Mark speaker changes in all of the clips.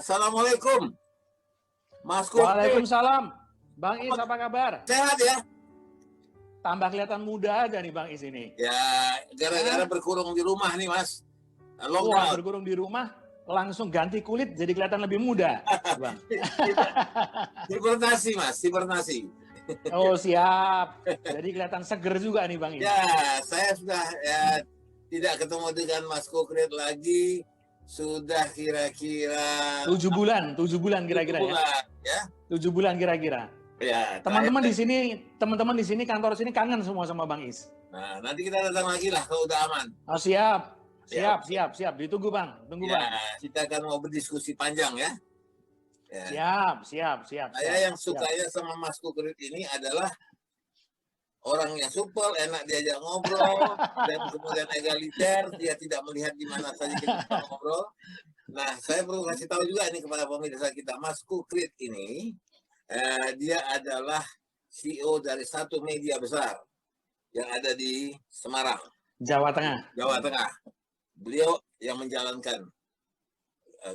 Speaker 1: Assalamualaikum, Mas Kukri.
Speaker 2: Waalaikumsalam. Bang Is, apa kabar?
Speaker 1: Sehat ya?
Speaker 2: Tambah kelihatan muda aja nih Bang Is ini.
Speaker 1: Ya, gara-gara berkurung di rumah nih, Mas.
Speaker 2: Wah, berkurung di rumah, langsung ganti kulit jadi kelihatan lebih muda, Bang.
Speaker 1: Hibernasi, Mas, hibernasi.
Speaker 2: Oh, siap. Jadi kelihatan seger juga nih Bang Is.
Speaker 1: Ya, saya sudah tidak ketemu dengan Mas Kukri lagi. Sudah kira-kira
Speaker 2: 7 bulan kira-kira ya. 7 bulan kira-kira.
Speaker 1: Ya,
Speaker 2: teman-teman di sini kantor sini kangen semua sama Bang Is.
Speaker 1: Nah, nanti kita datang lagi lah kalau udah aman.
Speaker 2: Oh, siap. Ditunggu Bang, tunggu
Speaker 1: ya,
Speaker 2: Bang.
Speaker 1: Kita akan mau berdiskusi panjang ya.
Speaker 2: Siap.
Speaker 1: Saya yang sukanya sama Mas Kukri ini adalah orangnya supel, enak diajak ngobrol, dan kemudian egaliter, dia tidak melihat di mana saja kita ngobrol. Nah, saya perlu kasih tahu juga ini kepada pemirsa kita, Mas Kukri ini, dia adalah CEO dari satu media besar yang ada di Semarang,
Speaker 2: Jawa Tengah.
Speaker 1: Beliau yang menjalankan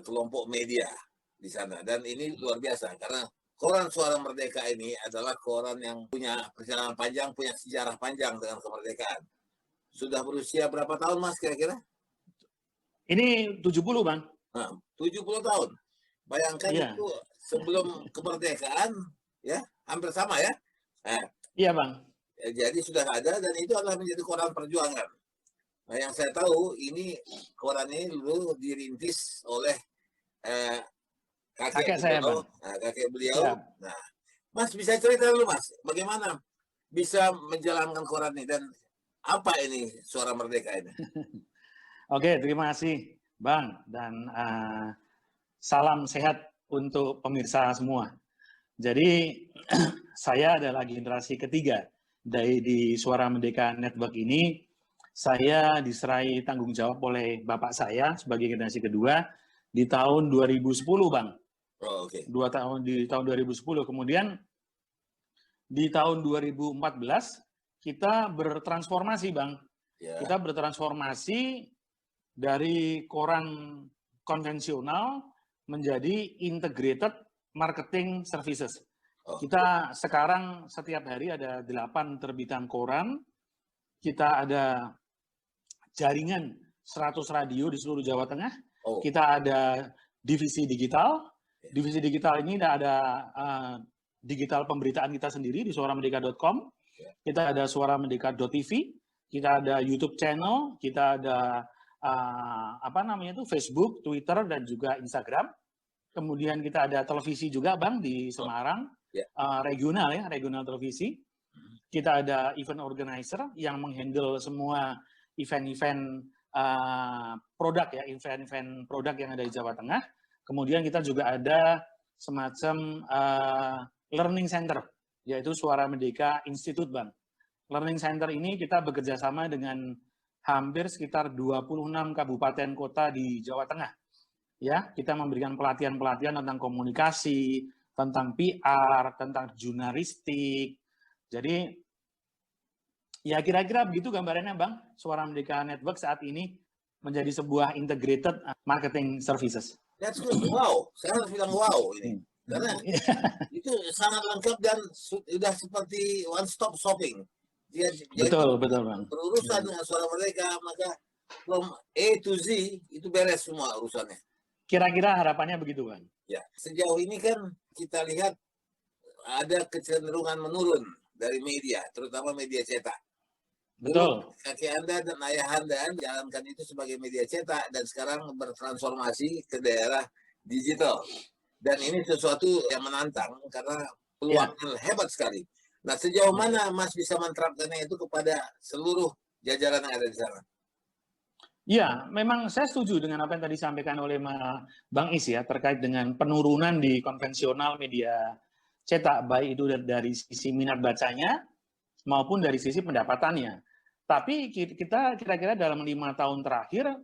Speaker 1: kelompok media di sana, dan ini luar biasa karena Koran Suara Merdeka ini adalah koran yang punya perjalanan panjang, punya sejarah panjang dengan kemerdekaan. Sudah berusia berapa tahun, Mas, kira-kira?
Speaker 2: Ini 70, Bang.
Speaker 1: Nah, 70 tahun. Bayangkan itu sebelum kemerdekaan, ya, hampir sama ya. Nah,
Speaker 2: iya, Bang.
Speaker 1: Jadi sudah ada, dan itu adalah menjadi koran perjuangan. Nah, yang saya tahu, ini koran ini dulu dirintis oleh kakek
Speaker 2: saya,
Speaker 1: beliau,
Speaker 2: Bang.
Speaker 1: Kakek beliau. Ya. Nah, Mas bisa cerita dulu, Mas, bagaimana bisa menjalankan koran ini dan apa ini Suara Merdeka ini?
Speaker 2: Oke, terima kasih, Bang, dan salam sehat untuk pemirsa semua. Jadi saya adalah generasi ketiga di Suara Merdeka Network ini. Saya diserai tanggung jawab oleh bapak saya sebagai generasi kedua di tahun 2010, Bang.
Speaker 1: Oh, okay.
Speaker 2: Di tahun 2010. Kemudian di tahun 2014 kita bertransformasi, Bang. Yeah. Kita bertransformasi dari koran konvensional menjadi integrated marketing services. Oh. Kita sekarang setiap hari ada 8 terbitan koran. Kita ada jaringan 100 radio di seluruh Jawa Tengah. Oh. Kita ada divisi digital. Divisi digital ini ada digital pemberitaan kita sendiri di suaramerdeka.com. Kita ada suaramerdeka.tv. Kita ada YouTube channel. Kita ada Facebook, Twitter, dan juga Instagram. Kemudian kita ada televisi juga, Bang, di Semarang. Regional televisi. Kita ada event organizer yang menghandle semua event-event produk ya, event-event produk yang ada di Jawa Tengah. Kemudian kita juga ada semacam learning center, yaitu Suara Merdeka Institute, Bang. Learning center ini kita bekerja sama dengan hampir sekitar 26 kabupaten kota di Jawa Tengah. Ya, kita memberikan pelatihan-pelatihan tentang komunikasi, tentang PR, tentang jurnalistik. Jadi ya kira-kira begitu gambarannya, Bang. Suara Merdeka Network saat ini menjadi sebuah integrated marketing services.
Speaker 1: That's good. Wow, saya harus bilang wow ini. Karena itu sangat lengkap dan sudah seperti one stop shopping.
Speaker 2: Betul, Bang.
Speaker 1: Berurusan dengan Suara Merdeka, maka from A to Z itu beres semua urusannya.
Speaker 2: Kira-kira harapannya begitu, Bang.
Speaker 1: Ya, sejauh ini kan kita lihat ada kecenderungan menurun dari media, terutama media cetak.
Speaker 2: Betul.
Speaker 1: Kakek Anda dan ayah Anda jalankan itu sebagai media cetak dan sekarang bertransformasi ke daerah digital. Dan ini sesuatu yang menantang karena peluangnya hebat sekali. Nah, sejauh mana Mas bisa menerapkannya itu kepada seluruh jajaran yang ada di sana?
Speaker 2: Ya, memang saya setuju dengan apa yang tadi disampaikan oleh Bang Is ya, terkait dengan penurunan di konvensional media cetak, baik itu dari sisi minat bacanya maupun dari sisi pendapatannya. Tapi kita kira-kira dalam 5 tahun terakhir,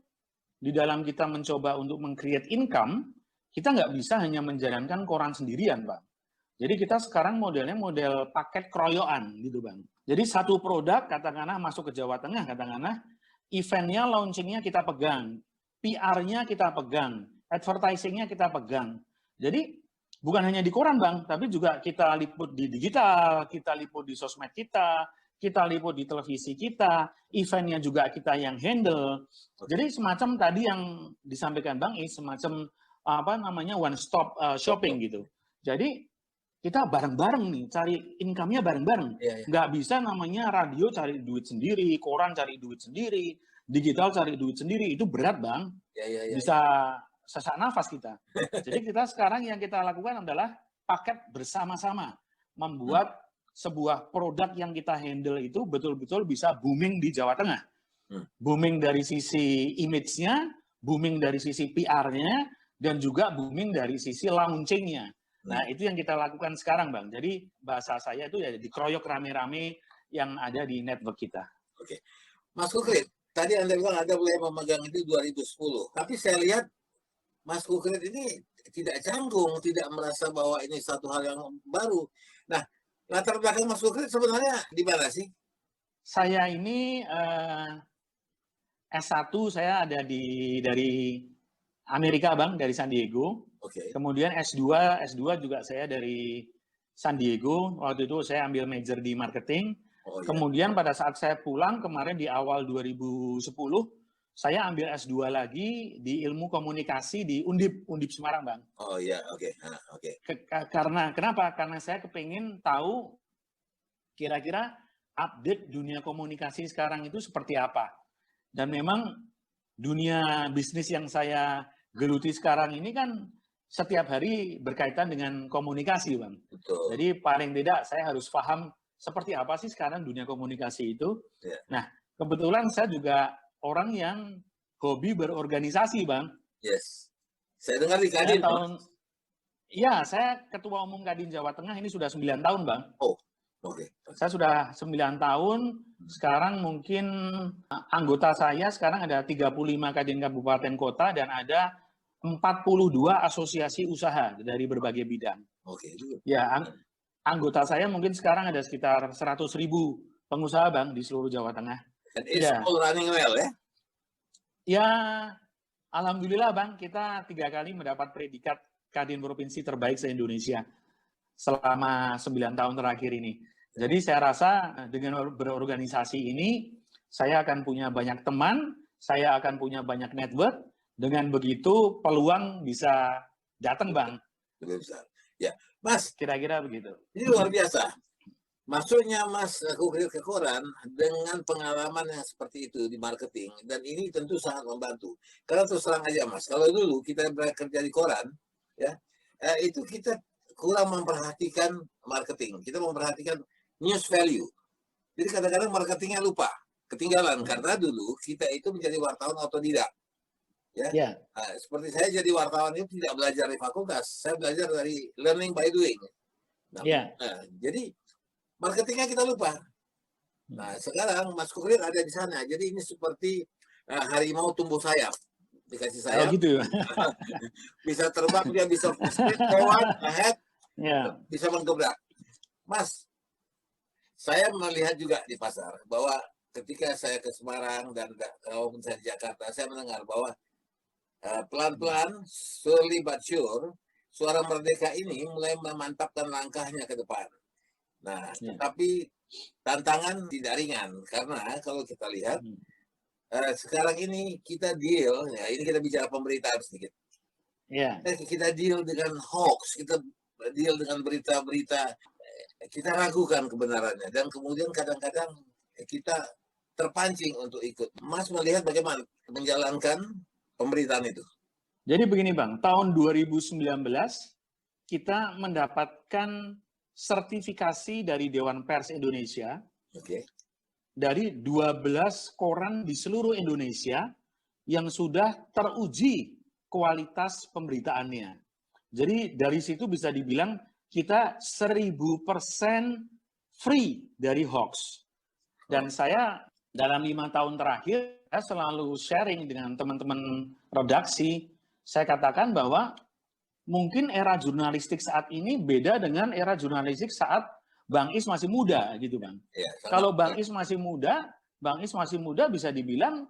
Speaker 2: di dalam kita mencoba untuk meng-create income, kita nggak bisa hanya menjalankan koran sendirian, Bang. Jadi kita sekarang modelnya model paket keroyokan gitu, Bang. Jadi satu produk katakanlah masuk ke Jawa Tengah, katakanlah eventnya, launchingnya kita pegang, PR-nya kita pegang, advertising-nya kita pegang. Jadi bukan hanya di koran Bang, tapi juga kita liput di digital, kita liput di sosmed kita liput di televisi kita, eventnya juga kita yang handle. Jadi semacam tadi yang disampaikan Bang Is, semacam apa namanya one stop shopping gitu. Jadi kita bareng-bareng nih, cari income-nya bareng-bareng. Nggak bisa namanya radio cari duit sendiri, koran cari duit sendiri, digital cari duit sendiri, itu berat Bang. Bisa sesak nafas kita. Jadi kita sekarang yang kita lakukan adalah paket bersama-sama, membuat sebuah produk yang kita handle itu betul-betul bisa booming di Jawa Tengah. Booming dari sisi image-nya, booming dari sisi PR-nya, dan juga booming dari sisi launching-nya. Nah, itu yang kita lakukan sekarang, Bang. Jadi, bahasa saya itu ya dikeroyok rame-rame yang ada di network kita.
Speaker 1: Oke. Mas Kukrit, tadi Anda bilang Anda mulai memegang itu 2010. Tapi saya lihat Mas Kukrit ini tidak canggung, tidak merasa bahwa ini satu hal yang baru. Nah, latar belakang Mas Kukrit sebenarnya di mana sih?
Speaker 2: Saya ini S1 saya ada dari Amerika, Bang, dari San Diego. Kemudian S2 juga saya dari San Diego. Waktu itu saya ambil major di marketing. Kemudian pada saat saya pulang kemarin di awal 2010, saya ambil S2 lagi di ilmu komunikasi di Undip Semarang, Bang. Kenapa? Karena saya kepingin tahu kira-kira update dunia komunikasi sekarang itu seperti apa. Dan memang dunia bisnis yang saya geluti sekarang ini kan setiap hari berkaitan dengan komunikasi, Bang.
Speaker 1: Betul.
Speaker 2: Jadi paling tidak saya harus paham seperti apa sih sekarang dunia komunikasi itu. Nah, kebetulan saya juga orang yang hobi berorganisasi, Bang.
Speaker 1: Yes. Saya dengar di Kadin.
Speaker 2: Iya, saya Ketua Umum Kadin Jawa Tengah ini sudah 9 tahun, Bang. Saya sudah 9 tahun, sekarang mungkin anggota saya sekarang ada 35 Kadin Kabupaten Kota dan ada 42 asosiasi usaha dari berbagai bidang. Ya, anggota saya mungkin sekarang ada sekitar 100.000 pengusaha, Bang, di seluruh Jawa Tengah.
Speaker 1: And it's all running well, ya?
Speaker 2: Ya, alhamdulillah, Bang, kita 3 kali mendapat predikat Kadin Provinsi terbaik se-Indonesia selama 9 tahun terakhir ini. Jadi saya rasa dengan berorganisasi ini, saya akan punya banyak teman, saya akan punya banyak network. Dengan begitu peluang bisa datang, Bang.
Speaker 1: Lebih besar. Ya, Mas.
Speaker 2: Kira-kira begitu.
Speaker 1: Ini luar biasa. Masuknya Mas Kukrit ke koran dengan pengalaman yang seperti itu di marketing, dan ini tentu sangat membantu. Karena terus terang aja, Mas, kalau dulu kita bekerja di koran, ya, itu kita kurang memperhatikan marketing. Kita memperhatikan news value. Jadi kadang-kadang marketingnya lupa, ketinggalan karena dulu kita itu menjadi wartawan otodidak. Ya. Seperti saya jadi wartawan itu tidak belajar di fakultas, saya belajar dari learning by doing. Jadi marketingnya kita lupa. Nah, sekarang Mas Kukrit ada di sana, jadi ini seperti harimau tumbuh sayap, dikasih sayap,
Speaker 2: gitu.
Speaker 1: bisa terbang, dia bisa forward, ahead, bisa menggebrak. Mas, saya melihat juga di pasar bahwa ketika saya ke Semarang dan kalau saya di Jakarta, saya mendengar bahwa pelan-pelan, slowly but sure, Suara Merdeka ini mulai memantapkan langkahnya ke depan. Nah, tapi tantangan tidak ringan karena kalau kita lihat sekarang ini kita deal, ya ini kita bicara pemberitaan sedikit. Kita deal dengan hoax, kita deal dengan berita-berita, kita ragukan kebenarannya dan kemudian kadang-kadang kita terpancing untuk ikut. Mas melihat bagaimana menjalankan pemberitaan itu?
Speaker 2: Jadi begini Bang, tahun 2019 kita mendapatkan sertifikasi dari Dewan Pers Indonesia dari 12 koran di seluruh Indonesia yang sudah teruji kualitas pemberitaannya. Jadi dari situ bisa dibilang kita 1000% free dari hoax. Dan saya dalam 5 tahun terakhir saya selalu sharing dengan teman-teman redaksi. Saya katakan bahwa mungkin era jurnalistik saat ini beda dengan era jurnalistik saat Bang Is masih muda, gitu Bang. Kalau Bang Is masih muda bisa dibilang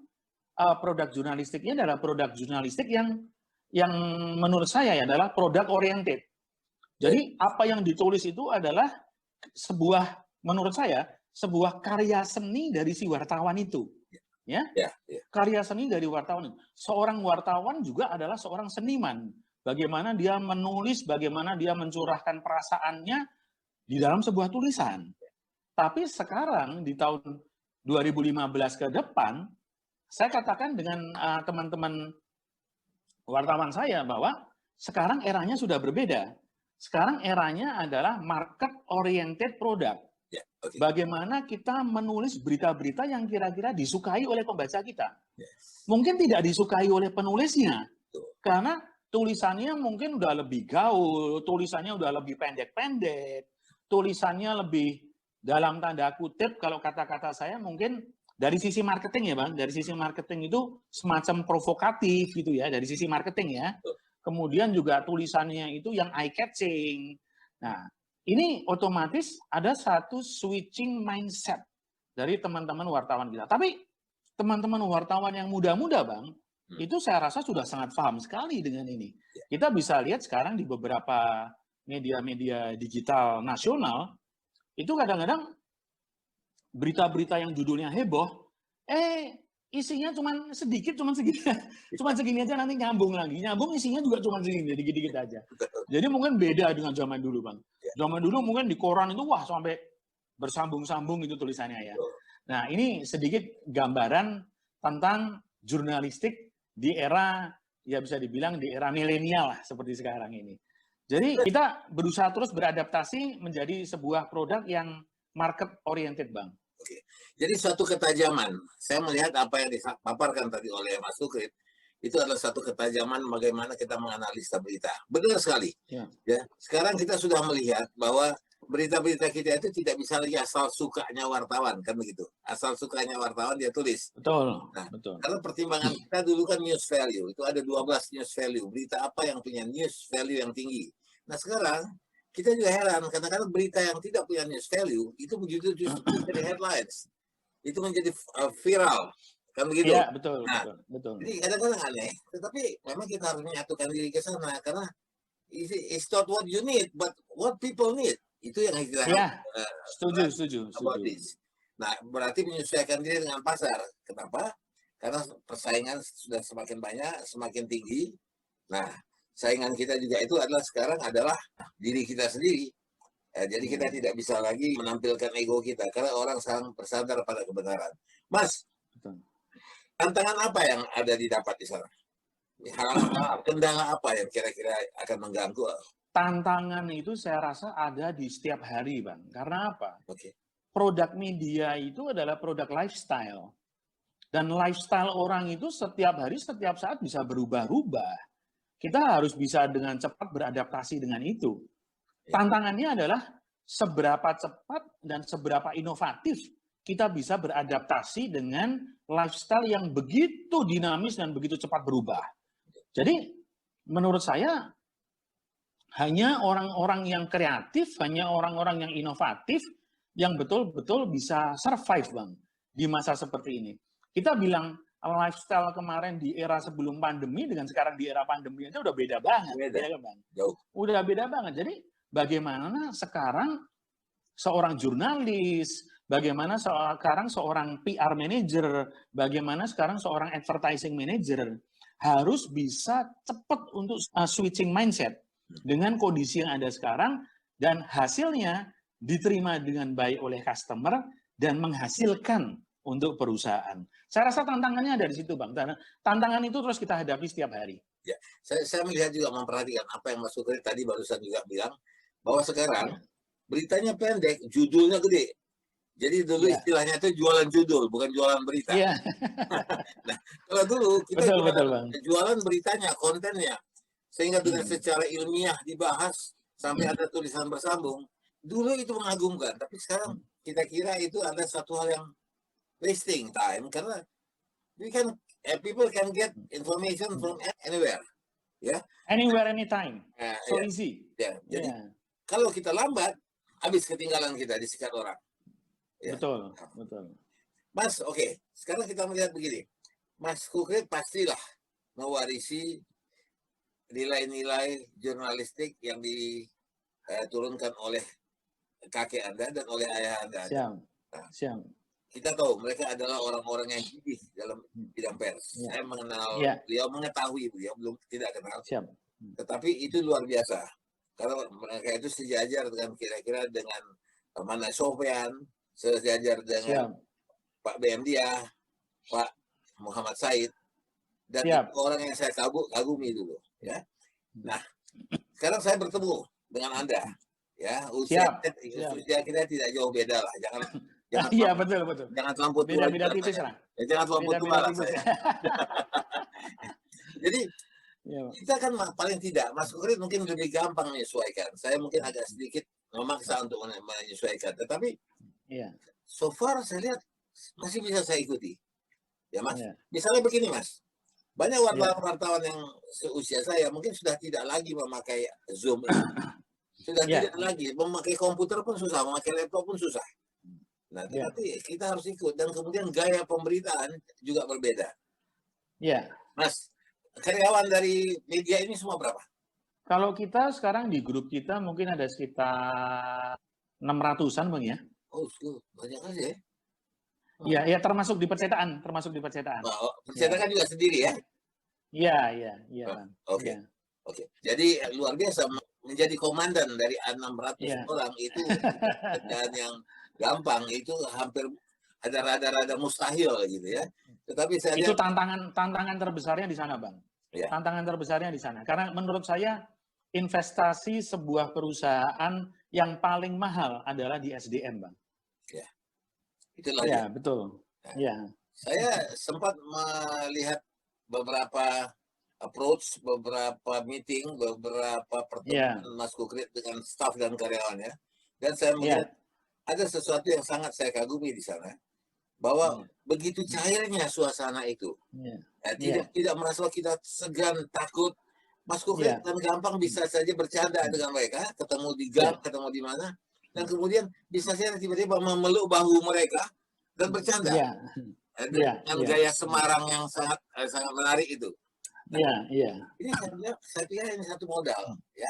Speaker 2: produk jurnalistiknya adalah produk jurnalistik yang menurut saya adalah product oriented. Jadi apa yang ditulis itu adalah sebuah, menurut saya, sebuah karya seni dari si wartawan itu. Ya, karya seni dari wartawan. Seorang wartawan juga adalah seorang seniman. Bagaimana dia menulis, bagaimana dia mencurahkan perasaannya di dalam sebuah tulisan. Tapi sekarang di tahun 2015 ke depan, saya katakan dengan teman-teman wartawan saya bahwa sekarang eranya sudah berbeda. Sekarang eranya adalah market oriented product. Bagaimana kita menulis berita-berita yang kira-kira disukai oleh pembaca kita. Mungkin tidak disukai oleh penulisnya, karena tulisannya mungkin udah lebih gaul, tulisannya udah lebih pendek-pendek, tulisannya lebih dalam tanda kutip, kalau kata-kata saya mungkin dari sisi marketing ya Bang, dari sisi marketing itu semacam provokatif gitu ya, dari sisi marketing ya. Kemudian juga tulisannya itu yang eye-catching. Nah, ini otomatis ada satu switching mindset dari teman-teman wartawan kita. Tapi teman-teman wartawan yang muda-muda Bang, itu saya rasa sudah sangat paham sekali dengan ini. Kita bisa lihat sekarang di beberapa media-media digital nasional, itu kadang-kadang berita-berita yang judulnya heboh, isinya cuma sedikit, cuma segini aja, nanti nyambung lagi. Nyambung isinya juga cuma segini, dikit-dikit aja. Jadi mungkin beda dengan zaman dulu, Bang. Zaman dulu mungkin di koran itu, wah sampai bersambung-sambung itu tulisannya ya. Nah, ini sedikit gambaran tentang jurnalistik di era, ya bisa dibilang di era milenial lah, seperti sekarang ini. Jadi kita berusaha terus beradaptasi menjadi sebuah produk yang market oriented, Bang.
Speaker 1: Oke. Jadi suatu ketajaman, saya melihat apa yang dipaparkan tadi oleh Mas Sukrit, itu adalah satu ketajaman bagaimana kita menganalisa berita. Benar sekali. Ya. Sekarang kita sudah melihat bahwa berita-berita kita itu tidak bisa lagi asal sukanya wartawan, kan begitu. Asal sukanya wartawan dia tulis.
Speaker 2: Betul.
Speaker 1: Nah,
Speaker 2: betul.
Speaker 1: Kalau pertimbangan kita dulu kan news value, itu ada 12 news value. Berita apa yang punya news value yang tinggi. Nah sekarang kita juga heran, kadang-kadang berita yang tidak punya news value itu justru menjadi headlines, itu menjadi viral, kan begitu?
Speaker 2: Iya, betul,
Speaker 1: nah,
Speaker 2: betul.
Speaker 1: Jadi kadang-kadang aneh, tetapi memang kita harus menyatukan diri ke sana, karena it's not what you need, but what people need. Itu yang kita
Speaker 2: setuju.
Speaker 1: Nah, berarti menyesuaikan diri dengan pasar. Kenapa? Karena persaingan sudah semakin banyak, semakin tinggi. Nah, saingan kita juga itu sekarang adalah diri kita sendiri. Jadi kita tidak bisa lagi menampilkan ego kita karena orang sekarang bersandar pada kebenaran. Mas, tantangan apa yang ada didapat di sana? Kendala apa yang kira-kira akan mengganggu?
Speaker 2: Tantangan itu saya rasa ada di setiap hari, Bang. Karena apa? Produk media itu adalah produk lifestyle. Dan lifestyle orang itu setiap hari, setiap saat bisa berubah-ubah. Kita harus bisa dengan cepat beradaptasi dengan itu. Tantangannya adalah seberapa cepat dan seberapa inovatif kita bisa beradaptasi dengan lifestyle yang begitu dinamis dan begitu cepat berubah. Jadi menurut saya hanya orang-orang yang kreatif, hanya orang-orang yang inovatif yang betul-betul bisa survive, Bang, di masa seperti ini. Kita bilang lifestyle kemarin di era sebelum pandemi dengan sekarang di era pandemi itu udah beda banget. Ya, Bang? Udah beda banget. Jadi bagaimana sekarang seorang jurnalis, bagaimana sekarang seorang PR manager, bagaimana sekarang seorang advertising manager harus bisa cepat untuk switching mindset dengan kondisi yang ada sekarang dan hasilnya diterima dengan baik oleh customer dan menghasilkan untuk perusahaan. Saya rasa tantangannya ada di situ, Bang. Tantangan itu terus kita hadapi setiap hari.
Speaker 1: Ya, saya melihat juga memperhatikan apa yang Mas Sukri tadi barusan juga bilang, bahwa sekarang beritanya pendek, judulnya gede. Jadi dulu istilahnya itu jualan judul, bukan jualan berita. Nah, kalau dulu kita jualan beritanya, kontennya, sehingga dengan secara ilmiah dibahas sampai ada tulisan bersambung. Dulu itu mengagumkan, tapi sekarang kita kira itu ada satu hal yang wasting time, karena people can get information from anywhere,
Speaker 2: anywhere, anytime, so easy.
Speaker 1: Jadi kalau kita lambat, habis ketinggalan kita disikat orang.
Speaker 2: Betul.
Speaker 1: Mas, sekarang kita melihat begini, Mas Sukrit pastilah mewarisi nilai-nilai jurnalistik yang diturunkan oleh kakek Anda dan oleh ayah Anda.
Speaker 2: Siap.
Speaker 1: Nah,
Speaker 2: Siap.
Speaker 1: kita tahu mereka adalah orang-orang yang gigih dalam bidang pers.
Speaker 2: Ya.
Speaker 1: Saya mengenal
Speaker 2: Ya.
Speaker 1: mengetahui beliau, belum tidak kenal.
Speaker 2: Siap.
Speaker 1: Tetapi itu luar biasa. Karena mereka itu sejajar dengan kira-kira dengan Mana Sofyan, sejajar dengan Pak BM Diah, Pak Muhammad Said, dan itu orang yang saya kagumi dulu. Ya. Nah, sekarang saya bertemu dengan Anda. Ya, usia kita tidak jauh beda lah. Jangan
Speaker 2: iya, betul.
Speaker 1: Jangan terlampau tua.
Speaker 2: Beda tipis lah.
Speaker 1: Ya, jangan terlampau tua lah saya. Jadi kita kan paling tidak, Mas Kukrit mungkin lebih gampang menyesuaikan. Saya mungkin agak sedikit memaksa untuk menyesuaikan. Tetapi so far saya lihat masih bisa saya ikuti. Ya Mas, misalnya begini Mas. Banyak wartawan yang seusia saya mungkin sudah tidak lagi memakai Zoom ini. Sudah tidak lagi. Memakai komputer pun susah, memakai laptop pun susah. Nah, tetapi kita harus ikut. Dan kemudian gaya pemberitaan juga berbeda. Mas, karyawan dari media ini semua berapa?
Speaker 2: Kalau kita sekarang di grup kita mungkin ada sekitar 600-an Bang ya.
Speaker 1: Oh, banyak aja ya.
Speaker 2: Iya, termasuk di percetakan,
Speaker 1: percetakan juga sendiri ya?
Speaker 2: Iya.
Speaker 1: Oke. Jadi luar biasa menjadi komandan dari 600 orang itu pekerjaan yang gampang, itu hampir ada mustahil gitu ya. Tetapi saya
Speaker 2: itu tantangan terbesarnya di sana, Bang. Tantangan terbesarnya di sana. Karena menurut saya investasi sebuah perusahaan yang paling mahal adalah di SDM, Bang.
Speaker 1: Ya. Itulah.
Speaker 2: Ya, betul.
Speaker 1: Nah, saya sempat melihat beberapa approach, beberapa meeting, beberapa pertemuan Mas Kukrit dengan staf dan karyawannya. Dan saya melihat ada sesuatu yang sangat saya kagumi di sana. Bahwa begitu cairnya suasana itu. Tidak merasa kita segan, takut. Mas Kukrit dan gampang bisa saja bercanda dengan mereka, ketemu di gang, ketemu di mana. Dan kemudian bisa saja tiba-tiba memeluk bahu mereka dan bercanda. Dengan gaya Semarang yang sangat menarik itu. Ini saya pikir ini satu modal, ya.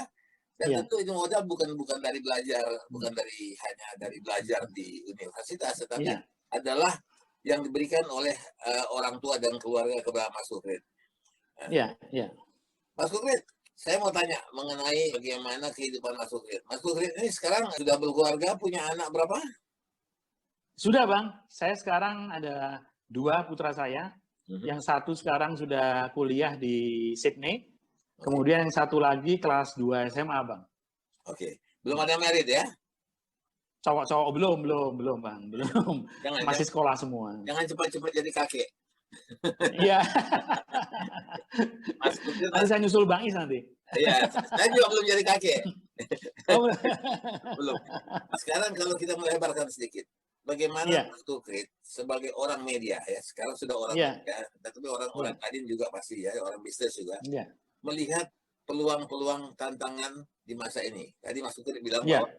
Speaker 1: Dan tentu itu modal bukan dari belajar, hanya dari belajar di universitas, tetapi adalah yang diberikan oleh orang tua dan keluarga kepada Mas Kukrit. Mas Kukrit, saya mau tanya mengenai bagaimana kehidupan Mas Kukrit. Mas Kukrit ini sekarang sudah berkeluarga, punya anak berapa?
Speaker 2: Sudah, Bang. Saya sekarang ada 2 putra saya. Yang satu sekarang sudah kuliah di Sydney. Kemudian yang satu lagi kelas 2 SMA, Bang.
Speaker 1: Oke. Belum ada married ya?
Speaker 2: Cowok-cowok belum, Bang. Belum. Masih sekolah semua.
Speaker 1: Jangan cepat-cepat jadi kakek.
Speaker 2: Iya. Nanti saya nyusul Bang Is nanti.
Speaker 1: Iya, saya juga belum jadi kakek. Belum. Sekarang kalau kita melebarkan sedikit, bagaimana Mas Kukrit sebagai orang media ya, sekarang sudah orang media, tapi orang lain juga pasti ya, orang bisnis juga, melihat peluang-peluang tantangan di masa ini. Tadi Mas Kukrit bilang bahwa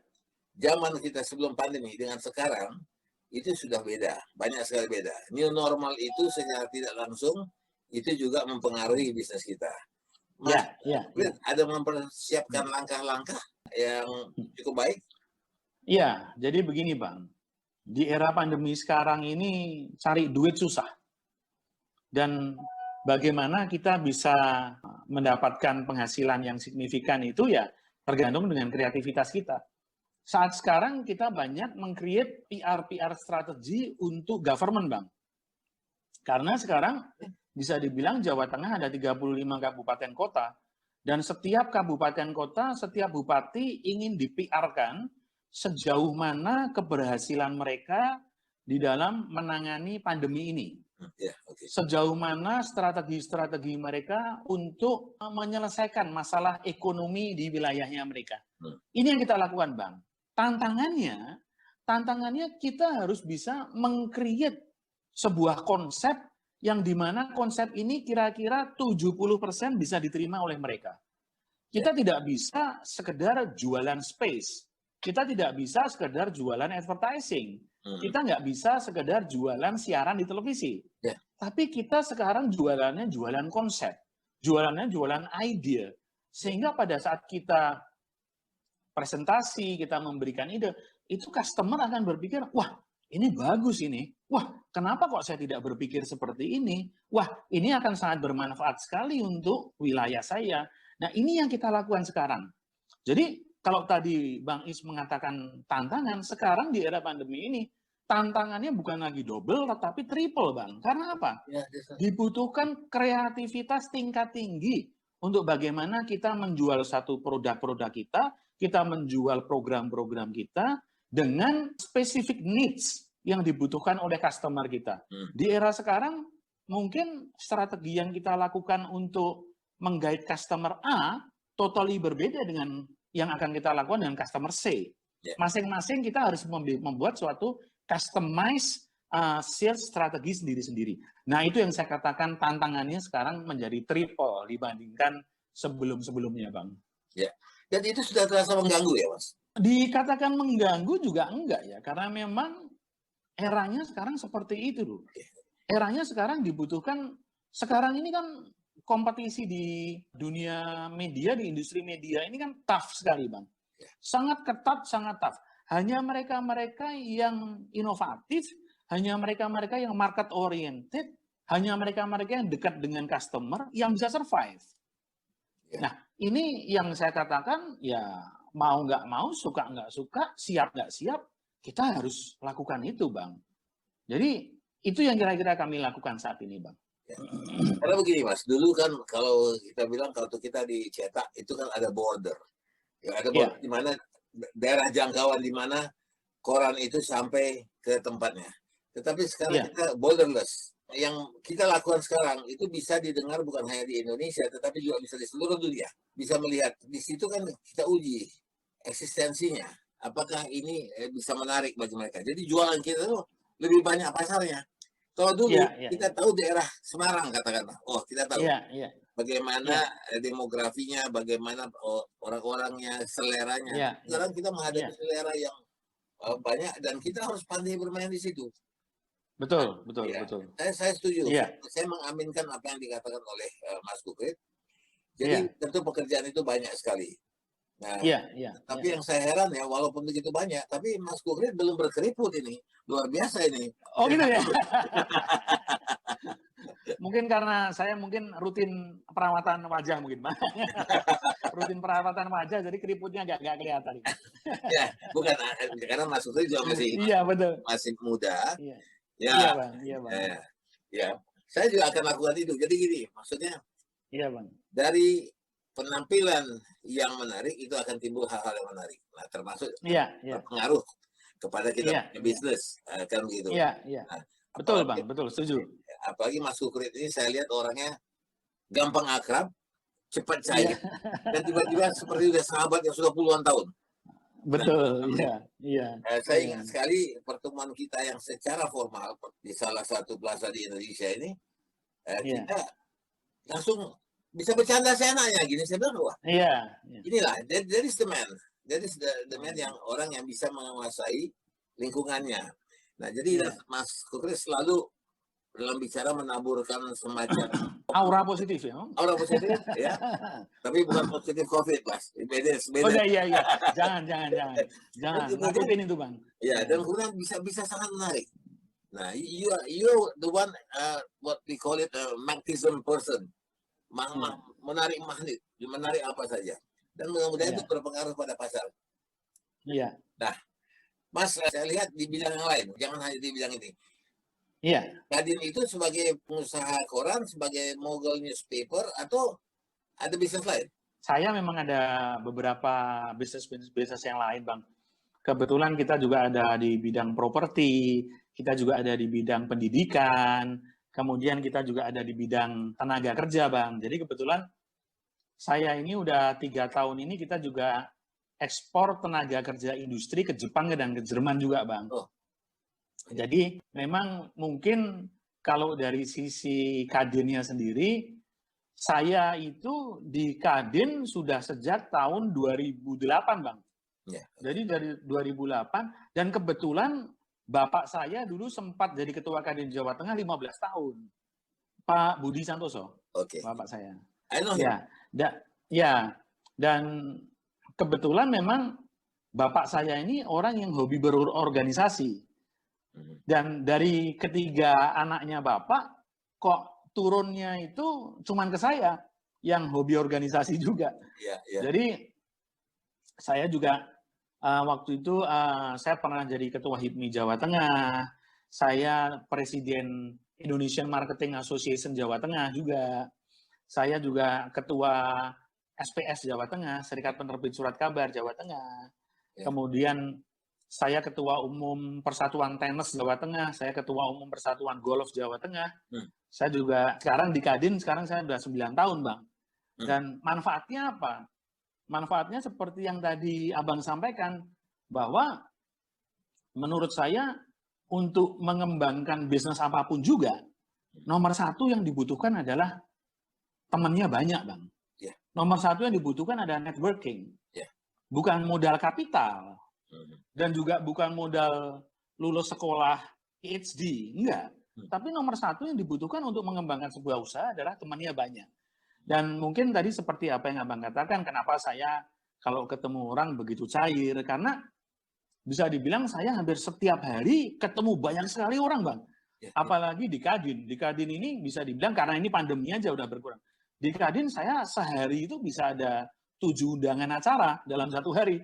Speaker 1: zaman kita sebelum pandemi dengan sekarang itu sudah beda, banyak sekali beda. New normal itu secara tidak langsung itu juga mempengaruhi bisnis kita. Ada mempersiapkan langkah-langkah yang cukup baik?
Speaker 2: Iya, jadi begini Bang, di era pandemi sekarang ini cari duit susah. Dan bagaimana kita bisa mendapatkan penghasilan yang signifikan itu ya tergantung dengan kreativitas kita. Saat sekarang kita banyak meng-create PR strategi untuk government, Bang. Karena sekarang bisa dibilang Jawa Tengah ada 35 kabupaten kota, dan setiap kabupaten kota, setiap bupati ingin di-PR-kan sejauh mana keberhasilan mereka di dalam menangani pandemi ini. Sejauh mana strategi-strategi mereka untuk menyelesaikan masalah ekonomi di wilayahnya mereka. Ini yang kita lakukan, Bang. Tantangannya kita harus bisa meng-create sebuah konsep yang dimana konsep ini kira-kira 70% bisa diterima oleh mereka. Kita tidak bisa sekedar jualan space. Kita tidak bisa sekedar jualan advertising. Kita nggak bisa sekedar jualan siaran di televisi. Tapi kita sekarang jualannya jualan konsep. Jualannya jualan ide. Sehingga pada saat kita presentasi, kita memberikan ide, itu customer akan berpikir, wah ini bagus ini. Wah, kenapa kok saya tidak berpikir seperti ini? Wah, ini akan sangat bermanfaat sekali untuk wilayah saya. Nah, ini yang kita lakukan sekarang. Jadi, kalau tadi Bang Is mengatakan tantangan, sekarang di era pandemi ini, tantangannya bukan lagi double, tetapi triple, Bang. Karena apa? Dibutuhkan kreativitas tingkat tinggi untuk bagaimana kita menjual satu produk-produk kita menjual program-program kita dengan specific needs yang dibutuhkan oleh customer kita. Di era sekarang, mungkin strategi yang kita lakukan untuk menggait customer A totally berbeda dengan yang akan kita lakukan dengan customer C. Masing-masing kita harus membuat suatu customized sales strategi sendiri-sendiri. Nah, itu yang saya katakan tantangannya sekarang menjadi triple dibandingkan sebelum-sebelumnya, Bang.
Speaker 1: Ya. Dan itu sudah terasa mengganggu ya, Mas?
Speaker 2: Dikatakan mengganggu juga enggak ya, karena memang eranya sekarang seperti itu, loh. Eranya sekarang dibutuhkan, sekarang ini kan kompetisi di dunia media, di industri media ini kan tough sekali, Bang. Sangat ketat, sangat tough. Hanya mereka-mereka yang inovatif, hanya mereka-mereka yang market oriented, hanya mereka-mereka yang dekat dengan customer yang bisa survive. Nah, ini yang saya katakan, ya mau nggak mau, suka nggak suka, siap nggak siap, kita harus lakukan itu, Bang. Jadi, itu yang kira-kira kami lakukan saat ini, Bang.
Speaker 1: Ya. Karena begini, Mas, dulu kan kalau kita bilang kartu kita dicetak, itu kan ada border. Ya, ada border di mana daerah jangkauan di mana koran itu sampai ke tempatnya. Tetapi sekarang kita borderless. Yang kita lakukan sekarang itu bisa didengar bukan hanya di Indonesia, tetapi juga bisa di seluruh dunia. Bisa melihat, di situ kan kita uji eksistensinya. Apakah ini bisa menarik bagi mereka. Jadi jualan kita tuh lebih banyak pasarnya. Kalau dulu kita tahu daerah Semarang katakanlah. Oh, kita tahu bagaimana demografinya, bagaimana orang-orangnya, seleranya. Sekarang kita menghadapi selera yang banyak dan kita harus pandai bermain di situ.
Speaker 2: Betul.
Speaker 1: Saya setuju. Saya mengaminkan apa yang dikatakan oleh Mas Kukrit. Jadi tentu pekerjaan itu banyak sekali. Nah, tapi yang saya heran ya, walaupun begitu banyak, tapi Mas Kukrit belum berkeriput ini. Luar biasa ini.
Speaker 2: Oh gitu ya? Mungkin karena saya rutin perawatan wajah mungkin, Pak. Rutin perawatan wajah, jadi keriputnya nggak kelihatan.
Speaker 1: Ya, bukan. Karena Mas Kukrit juga masih muda.
Speaker 2: Iya, Bang.
Speaker 1: Ya, saya juga akan lakukan itu. Jadi gini, maksudnya,
Speaker 2: Bang.
Speaker 1: Dari penampilan yang menarik itu akan timbul hal-hal yang menarik. Nah, termasuk berpengaruh kepada kita punya bisnis, kan begitu.
Speaker 2: Nah, betul, Bang. Betul, setuju.
Speaker 1: Apalagi Mas Kukrit ini saya lihat orangnya gampang akrab, cepat cair, dan tiba-tiba seperti udah sahabat yang sudah puluhan tahun.
Speaker 2: Betul,
Speaker 1: saya ingat sekali pertemuan kita yang secara formal di salah satu plaza di Indonesia ini, kita langsung bisa bercanda seenaknya gini. Saya bilang, wah, inilah, that is the man. That is the man yang orang yang bisa menguasai lingkungannya. Nah, jadi Mas Kukrit selalu dalam bicara menaburkan semacam
Speaker 2: aura positif ya.
Speaker 1: Aura positif ya. Tapi bukan positif COVID, Mas. Beda.
Speaker 2: Oh iya. Jangan. Takutin itu, Bang.
Speaker 1: Ya, dan kemudian bisa sangat menarik. Nah, you the one what we call it magnetism person. Menarik magnet, menarik apa saja. Dan mudah-mudahan itu berpengaruh pada pasar.
Speaker 2: Iya.
Speaker 1: Nah, Mas, saya lihat di bidang yang lain, jangan hanya di bidang ini. Kadin itu sebagai pengusaha koran, sebagai mogul newspaper, atau ada bisnis lain?
Speaker 2: Saya memang ada beberapa bisnis yang lain, Bang. Kebetulan kita juga ada di bidang properti, kita juga ada di bidang pendidikan, kemudian kita juga ada di bidang tenaga kerja, Bang. Jadi kebetulan saya ini udah 3 tahun ini kita juga ekspor tenaga kerja industri ke Jepang dan ke Jerman juga, Bang. Jadi memang mungkin kalau dari sisi Kadinnya sendiri, saya itu di Kadin sudah sejak tahun 2008, Bang. Jadi dari 2008, dan kebetulan bapak saya dulu sempat jadi ketua Kadin Jawa Tengah 15 tahun. Pak Budi Santoso, bapak saya. Dan kebetulan memang bapak saya ini orang yang hobi berorganisasi. Dan dari ketiga anaknya bapak, kok turunnya itu cuman ke saya yang hobi organisasi juga. Jadi saya juga waktu itu saya pernah jadi ketua HIPMI Jawa Tengah, saya presiden Indonesian Marketing Association Jawa Tengah juga, saya juga ketua SPS Jawa Tengah, Serikat Penerbit Surat Kabar Jawa Tengah. Kemudian saya ketua umum Persatuan Tenis Jawa Tengah, saya ketua umum Persatuan Golf Jawa Tengah. Saya juga sekarang di Kadin, sekarang saya sudah 9 tahun, Bang. Dan manfaatnya apa? Manfaatnya seperti yang tadi Abang sampaikan, bahwa menurut saya untuk mengembangkan bisnis apapun juga, nomor satu yang dibutuhkan adalah temannya banyak, Bang. Nomor satu yang dibutuhkan adalah networking. Bukan modal kapital. Dan juga bukan modal lulus sekolah PhD. Enggak. Tapi nomor satu yang dibutuhkan untuk mengembangkan sebuah usaha adalah temannya banyak. Dan mungkin tadi seperti apa yang Abang katakan, kenapa saya kalau ketemu orang begitu cair. Karena bisa dibilang saya hampir setiap hari ketemu banyak sekali orang, Bang. Apalagi di Kadin. Di Kadin ini bisa dibilang karena ini pandemi aja udah berkurang. Di Kadin saya sehari itu bisa ada 7 undangan acara dalam satu hari.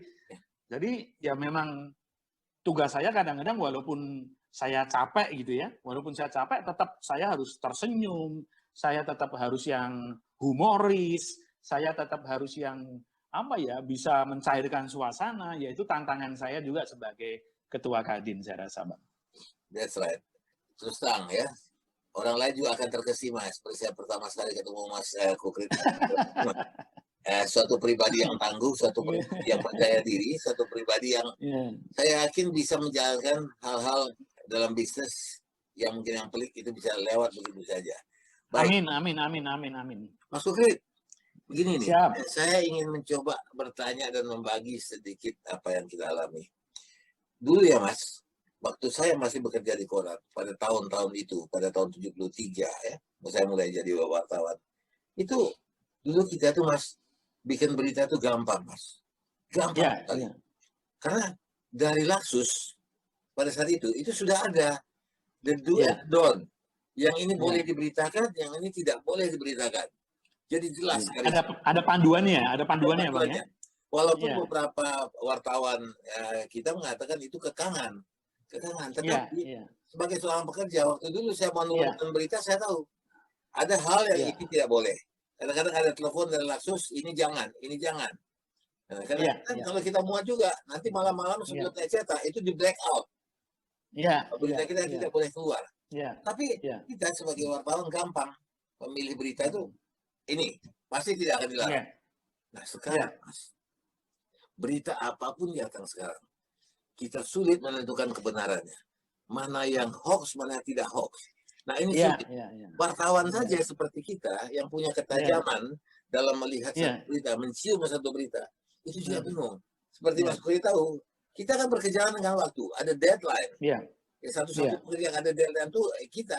Speaker 2: Jadi ya memang tugas saya kadang-kadang walaupun saya capek gitu ya, walaupun saya capek tetap saya harus tersenyum, saya tetap harus yang humoris, saya tetap harus yang apa ya, bisa mencairkan suasana, yaitu tantangan saya juga sebagai ketua Kadin saya rasa, Bang.
Speaker 1: That's right. Terus terang ya. Orang lain juga akan terkesima seperti saya pertama sekali ketemu Mas Kukrit. Suatu pribadi yang tangguh, suatu pribadi yang percaya diri, suatu pribadi yang saya yakin bisa menjalankan hal-hal dalam bisnis yang mungkin yang pelik itu bisa lewat begitu saja.
Speaker 2: Baik. Amin.
Speaker 1: Mas Kukrit, begini nih,
Speaker 2: Siap.
Speaker 1: saya ingin mencoba bertanya dan membagi sedikit apa yang kita alami. Dulu ya Mas, waktu saya masih bekerja di koran pada tahun-tahun itu, pada tahun 73 ya, saya mulai jadi wartawan. Itu dulu kita tuh Mas, bikin berita tuh gampang Mas. Gampang sekali. Karena dari Laksus pada saat itu sudah ada the do and don't. Yang ini boleh diberitakan, yang ini tidak boleh diberitakan. Jadi jelas sekali.
Speaker 2: Ada panduannya Bang ya.
Speaker 1: Walaupun beberapa wartawan kita mengatakan itu kekangan, tetapi sebagai seorang pekerja waktu dulu saya mau menuliskan berita, saya tahu ada hal yang ini tidak boleh. Kadang-kadang ada telepon dari Laksus, ini jangan. Nah, kadang-kadang kalau kita muat juga, nanti malam-malam sebelum cetak itu di black out. Berita kita tidak boleh keluar. Tapi kita sebagai wartawan gampang memilih berita itu, ini pasti tidak akan dilarang. Nah sekarang Mas, berita apapun datang sekarang, kita sulit menentukan kebenarannya. Mana yang hoax, mana yang tidak hoax. Nah ini sulit. Wartawan saja seperti kita yang punya ketajaman dalam melihat satu berita, mencium satu berita, itu juga bingung. Seperti Mas Kuri tahu, kita kan berkejaran dengan waktu, ada deadline. Satu-satu yang ada deadline itu kita.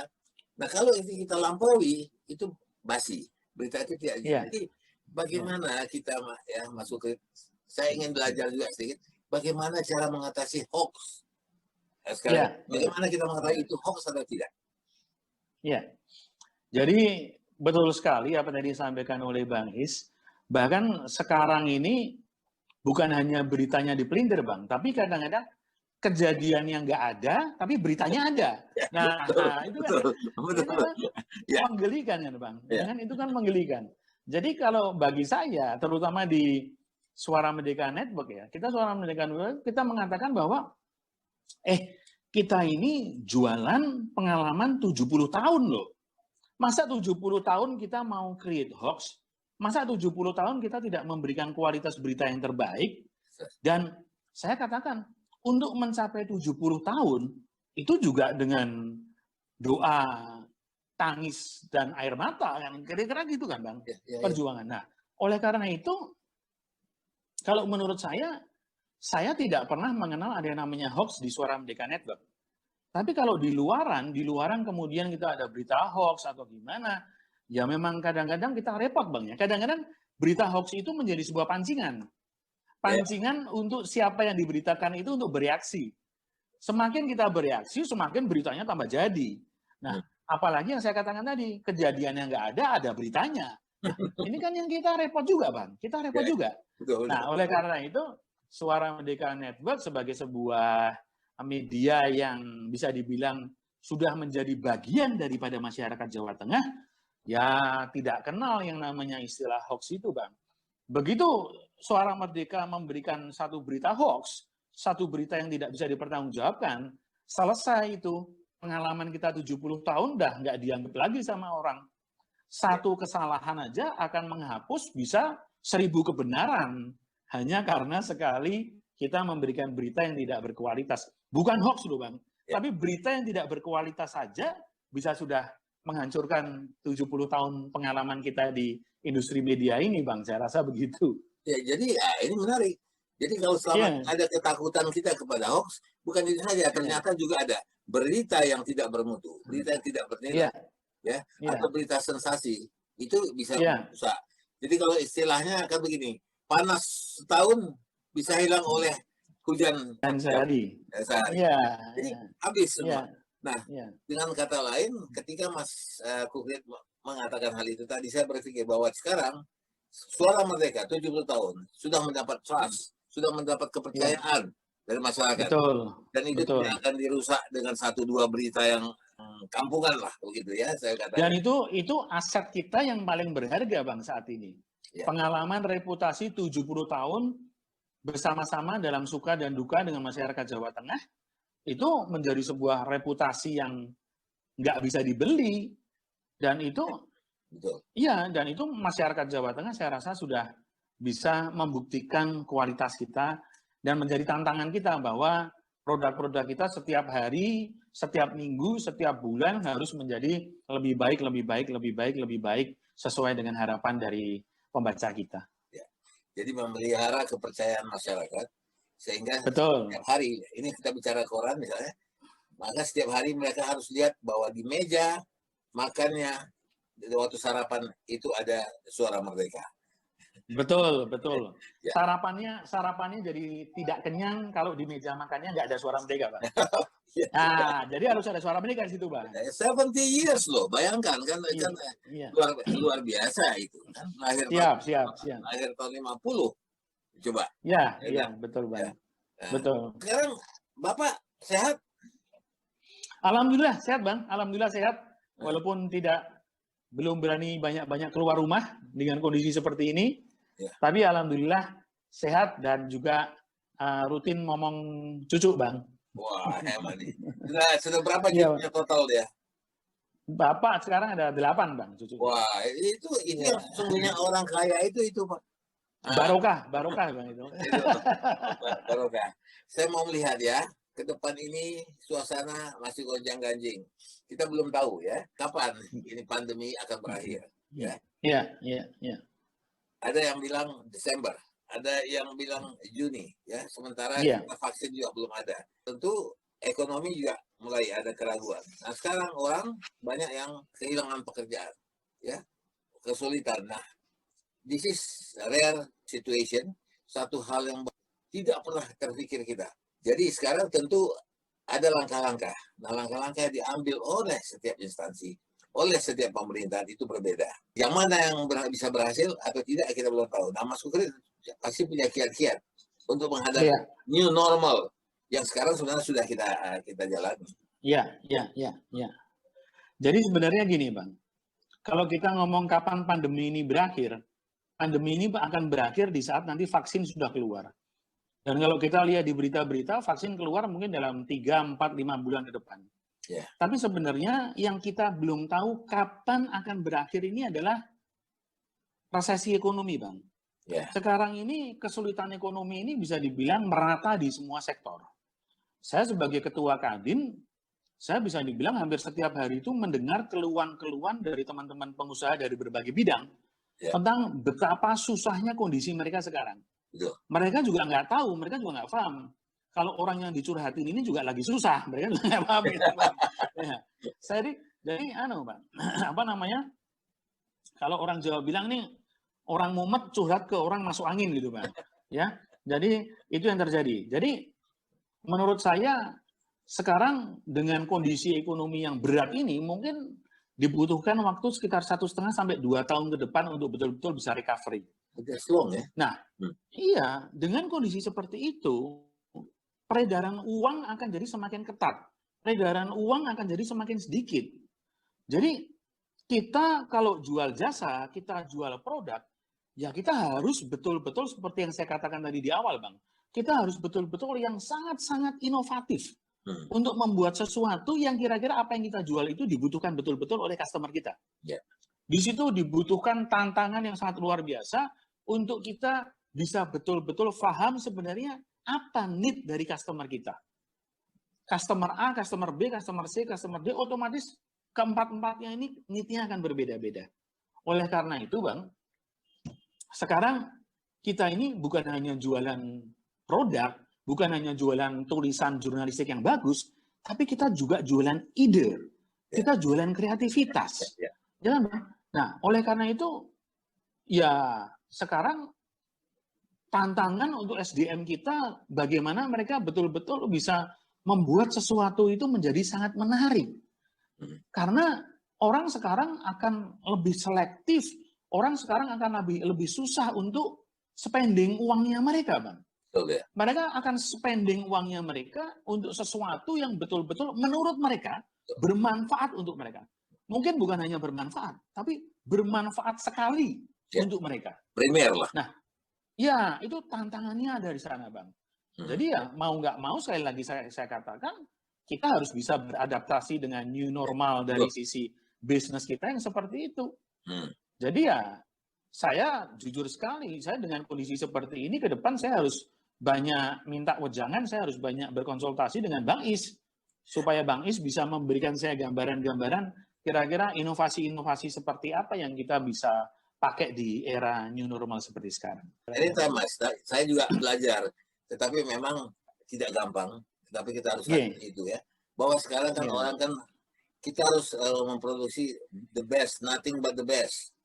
Speaker 1: Nah kalau itu kita lampaui, itu basi. Berita itu tidak. Jadi bagaimana kita ya Mas Kuri, saya ingin belajar juga sedikit, bagaimana cara mengatasi hoax. Bagaimana kita mengetahui itu hoax atau tidak?
Speaker 2: Jadi betul sekali apa tadi disampaikan oleh Bang Is. Bahkan sekarang ini bukan hanya beritanya dipelintir Bang, tapi kadang-kadang kejadian yang nggak ada, tapi beritanya ada. Nah, itu kan menggelikan kan Bang. Itu kan menggelikan. Jadi kalau bagi saya, terutama di Suara Merdeka Network ya, Suara Merdeka Network, kita mengatakan bahwa kita ini jualan pengalaman 70 tahun loh. Masa 70 tahun kita mau create hoax? Masa 70 tahun kita tidak memberikan kualitas berita yang terbaik? Dan saya katakan, untuk mencapai 70 tahun, itu juga dengan doa, tangis, dan air mata. Kira-kira gitu kan Bang, perjuangan. Nah, oleh karena itu, kalau menurut saya tidak pernah mengenal ada yang namanya hoax di Suara Merdeka Network. Tapi kalau di luaran kemudian kita ada berita hoax atau gimana, ya memang kadang-kadang kita repot Bang ya. Kadang-kadang berita hoax itu menjadi sebuah pancingan. Pancingan untuk siapa yang diberitakan itu untuk bereaksi. Semakin kita bereaksi, semakin beritanya tambah jadi. Nah, apalagi yang saya katakan tadi, kejadian yang nggak ada beritanya. Nah, ini kan yang kita repot juga, Bang. Kita repot juga.
Speaker 1: Betul.
Speaker 2: Nah, oleh karena itu, Suara Merdeka Network sebagai sebuah media yang bisa dibilang sudah menjadi bagian daripada masyarakat Jawa Tengah, ya tidak kenal yang namanya istilah hoax itu, Bang. Begitu Suara Merdeka memberikan satu berita hoax, satu berita yang tidak bisa dipertanggungjawabkan, selesai itu. Pengalaman kita 70 tahun dah nggak dianggap lagi sama orang. Satu kesalahan aja akan menghapus bisa 1000 kebenaran. Hanya karena sekali kita memberikan berita yang tidak berkualitas. Bukan hoax loh, Bang. Tapi berita yang tidak berkualitas saja bisa sudah menghancurkan 70 tahun pengalaman kita di industri media ini, Bang. Saya rasa begitu.
Speaker 1: Ya, jadi ini menarik. Jadi kalau selama ada ketakutan kita kepada hoax, bukan itu saja, ternyata juga ada berita yang tidak bermutu, berita yang tidak bernilai, atau berita sensasi, itu bisa rusak. Jadi kalau istilahnya kan begini, panas setahun bisa hilang oleh hujan
Speaker 2: sehari.
Speaker 1: Jadi habis semua. Nah, dengan kata lain, ketika Mas Kukrit mengatakan hal itu tadi, saya berpikir bahwa sekarang Suara Merdeka 70 tahun sudah mendapat trust, sudah mendapat kepercayaan dari masyarakat. Dan itu tidak akan dirusak dengan 1-2 berita yang kampungan lah, begitu ya saya katakan.
Speaker 2: Dan itu aset kita yang paling berharga, Bang, saat ini. Pengalaman reputasi 70 tahun bersama-sama dalam suka dan duka dengan masyarakat Jawa Tengah, itu menjadi sebuah reputasi yang nggak bisa dibeli. Dan itu dan itu masyarakat Jawa Tengah saya rasa sudah bisa membuktikan kualitas kita dan menjadi tantangan kita bahwa produk-produk kita setiap hari, setiap minggu, setiap bulan harus menjadi lebih baik sesuai dengan harapan dari pembaca kita.
Speaker 1: Jadi memelihara kepercayaan masyarakat sehingga setiap hari, ini kita bicara koran misalnya, maka setiap hari mereka harus lihat bahwa di meja makannya waktu sarapan itu ada Suara Merdeka.
Speaker 2: Betul. Sarapannya jadi tidak kenyang kalau di meja makannya nggak ada Suara Merdeka, Pak. Jadi harus ada Suara Merdeka di situ, Bang.
Speaker 1: 70 years loh, bayangkan kan luar biasa itu kan. Lahir tahun 50. Coba.
Speaker 2: Betul, Bang. Betul.
Speaker 1: Sekarang Bapak sehat?
Speaker 2: Alhamdulillah sehat, Bang. Alhamdulillah sehat. Walaupun belum berani banyak-banyak keluar rumah dengan kondisi seperti ini. Tapi alhamdulillah sehat dan juga rutin ngomong cucu, Bang.
Speaker 1: Wah, hebat nih. Sudah berapa cucunya total dia?
Speaker 2: Bapak sekarang ada 8, Bang, cucu.
Speaker 1: Wah, itu yang sesungguhnya orang kaya itu, Pak.
Speaker 2: Barokah, Bang itu.
Speaker 1: Barokah. Saya mau melihat ya, ke depan ini suasana masih gonjang-ganjing. Kita belum tahu ya, kapan ini pandemi akan berakhir. Ada yang bilang Desember, ada yang bilang Juni, ya. Sementara vaksin juga belum ada. Tentu ekonomi juga mulai ada keraguan. Nah, sekarang orang banyak yang kehilangan pekerjaan, ya, kesulitan. Nah, this is a rare situation, satu hal yang tidak pernah terpikir kita. Jadi sekarang tentu ada langkah-langkah. Nah, langkah-langkah yang diambil oleh setiap instansi, oleh setiap pemerintahan itu berbeda. Yang mana yang bisa berhasil atau tidak kita belum tahu. Nah, Mas Kukrit pasti punya kiat-kiat untuk menghadapi new normal yang sekarang sebenarnya sudah kita jalani.
Speaker 2: Jadi sebenarnya gini, Bang. Kalau kita ngomong kapan pandemi ini berakhir, pandemi ini akan berakhir di saat nanti vaksin sudah keluar. Dan kalau kita lihat di berita-berita, vaksin keluar mungkin dalam 3, 4, 5 bulan ke depan. Tapi sebenarnya yang kita belum tahu kapan akan berakhir ini adalah resesi ekonomi, Bang. Sekarang ini kesulitan ekonomi ini bisa dibilang merata di semua sektor. Saya sebagai ketua Kadin, saya bisa dibilang hampir setiap hari itu mendengar keluhan-keluhan dari teman-teman pengusaha dari berbagai bidang tentang betapa susahnya kondisi mereka sekarang. Mereka juga nggak tahu, mereka juga nggak paham. Kalau orang yang dicurhatin ini juga lagi susah, mereka juga nggak paham. Jadi Bang, kalau orang Jawa bilang nih, orang mumet curhat ke orang masuk angin gitu Bang. Ya. Jadi itu yang terjadi. Jadi menurut saya sekarang dengan kondisi ekonomi yang berat ini mungkin dibutuhkan waktu sekitar 1,5 sampai 2 tahun ke depan untuk betul-betul bisa recovery.
Speaker 1: Udah long ya.
Speaker 2: Nah, iya, dengan kondisi seperti itu, peredaran uang akan jadi semakin ketat. Peredaran uang akan jadi semakin sedikit. Jadi kita kalau jual jasa, kita jual produk, ya kita harus betul-betul seperti yang saya katakan tadi di awal, Bang. Kita harus betul-betul yang sangat-sangat inovatif untuk membuat sesuatu yang kira-kira apa yang kita jual itu dibutuhkan betul-betul oleh customer kita. Di situ dibutuhkan tantangan yang sangat luar biasa untuk kita bisa betul-betul paham sebenarnya apa need dari customer kita. Customer A, customer B, customer C, customer D, otomatis keempat-empatnya ini need-nya akan berbeda-beda. Oleh karena itu, Bang, sekarang kita ini bukan hanya jualan produk, bukan hanya jualan tulisan jurnalistik yang bagus, tapi kita juga jualan ide, kita jualan kreativitas. Jangan, Bang. Nah, oleh karena itu, ya sekarang tantangan untuk SDM kita, bagaimana mereka betul-betul bisa membuat sesuatu itu menjadi sangat menarik. Karena orang sekarang akan lebih selektif, orang sekarang akan lebih susah untuk spending uangnya mereka, Bang. Mereka akan spending uangnya mereka untuk sesuatu yang betul-betul menurut mereka bermanfaat untuk mereka. Mungkin bukan hanya bermanfaat, tapi bermanfaat sekali untuk mereka.
Speaker 1: Primer lah.
Speaker 2: Nah, ya itu tantangannya ada di sana, Bang. Jadi ya mau nggak mau, sekali lagi saya katakan, kita harus bisa beradaptasi dengan new normal dari sisi bisnis kita yang seperti itu. Jadi ya, saya jujur sekali, saya dengan kondisi seperti ini ke depan saya harus banyak minta wejangan, saya harus banyak berkonsultasi dengan Bang Is, supaya Bang Is bisa memberikan saya gambaran-gambaran kira-kira inovasi-inovasi seperti apa yang kita bisa pakai di era new normal seperti sekarang.
Speaker 1: Ini Mas, saya juga belajar, tetapi memang tidak gampang. Tapi kita harus itu ya, bahwa sekarang kan orang kan kita harus memproduksi the best, nothing but the best.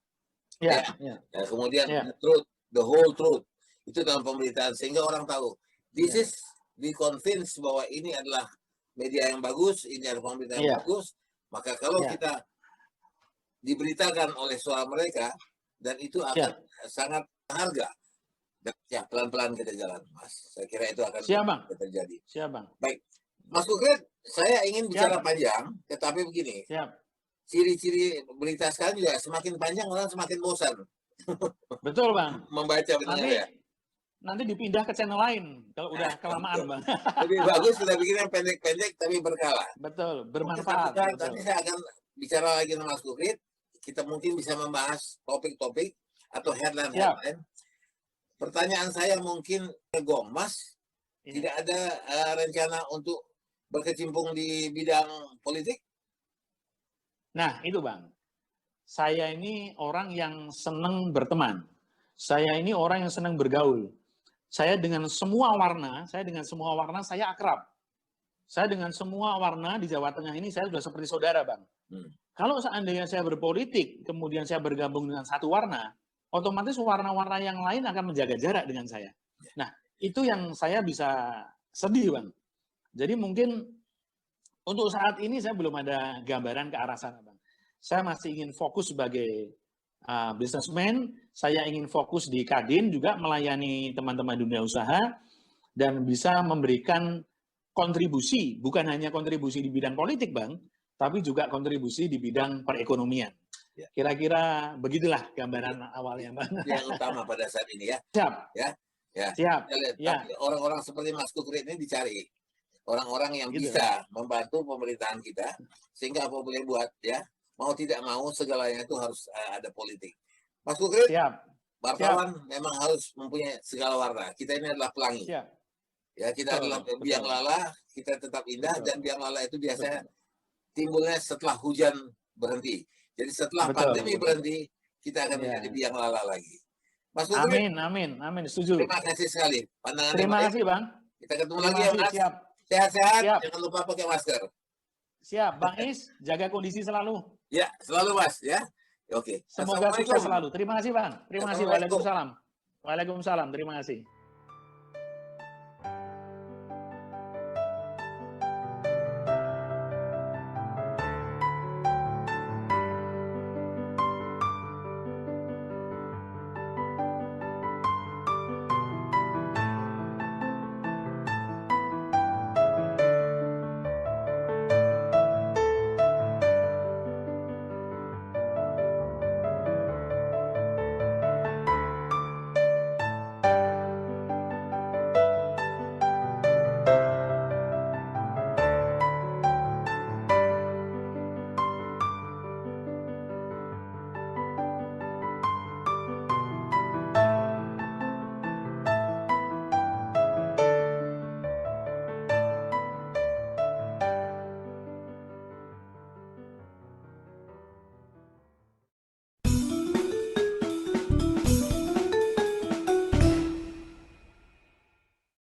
Speaker 1: Kemudian the truth, the whole truth, itu dalam pemberitaan sehingga orang tahu this is be convinced bahwa ini adalah media yang bagus, ini adalah pemberitaan yang bagus. Maka kalau kita diberitakan oleh suara mereka, dan itu akan sangat berharga. Ya, pelan-pelan kita jalan, Mas. Saya kira itu akan terjadi.
Speaker 2: Siap, Bang.
Speaker 1: Baik. Mas Kukrit, saya ingin bicara panjang, tetapi begini. Ciri-ciri berita sekarang juga semakin panjang, orang semakin bosan.
Speaker 2: Betul, Bang.
Speaker 1: Membaca benar ya.
Speaker 2: Nanti dipindah ke channel lain kalau udah kelamaan, Bang.
Speaker 1: Lebih bagus kita bikin yang pendek-pendek tapi berkala.
Speaker 2: Betul, bermanfaat.
Speaker 1: Nanti saya akan bicara lagi dengan Mas Kukrit. Kita mungkin bisa membahas topik-topik atau headline-headline. Pertanyaan saya mungkin Gong, Mas, tidak ada rencana untuk berkecimpung di bidang politik?
Speaker 2: Nah, itu Bang. Saya ini orang yang senang berteman. Saya ini orang yang senang bergaul. Saya dengan semua warna saya akrab. Saya dengan semua warna di Jawa Tengah ini saya sudah seperti saudara, Bang. Kalau seandainya saya berpolitik, kemudian saya bergabung dengan satu warna, otomatis warna-warna yang lain akan menjaga jarak dengan saya. Nah, itu yang saya bisa sedih, Bang. Jadi mungkin untuk saat ini saya belum ada gambaran ke arah sana, Bang. Saya masih ingin fokus sebagai businessman, saya ingin fokus di Kadin juga melayani teman-teman dunia usaha dan bisa memberikan kontribusi, bukan hanya kontribusi di bidang politik, Bang, tapi juga kontribusi di bidang perekonomian. Kira-kira begitulah gambaran awalnya, Bang.
Speaker 1: Yang utama pada saat ini ya.
Speaker 2: Siap.
Speaker 1: Siap. Orang-orang seperti Mas Kukrit ini dicari. Orang-orang yang bisa membantu pemerintahan kita, sehingga apa boleh buat ya. Mau tidak mau segalanya itu harus ada politik. Mas Kukrit, wartawan memang harus mempunyai segala warna. Kita ini adalah pelangi. Ya, kita adalah biang lala, kita tetap indah, dan biang lala itu biasanya timbulnya setelah hujan berhenti. Jadi setelah pandemi berhenti, kita akan menjadi biang lala lagi. Mas Kukrit,
Speaker 2: amin, setuju.
Speaker 1: Terima kasih sekali.
Speaker 2: Terima kasih, Bang.
Speaker 1: Kita ketemu lagi ya, Mas. Sehat-sehat, jangan lupa pakai masker.
Speaker 2: Siap, Bang Is, jaga kondisi selalu.
Speaker 1: Ya, selalu, Mas. Ya. Oke.
Speaker 2: Semoga sukses selalu. Terima kasih Bang. Terima kasih. Waalaikumsalam. Waalaikumsalam. Terima kasih.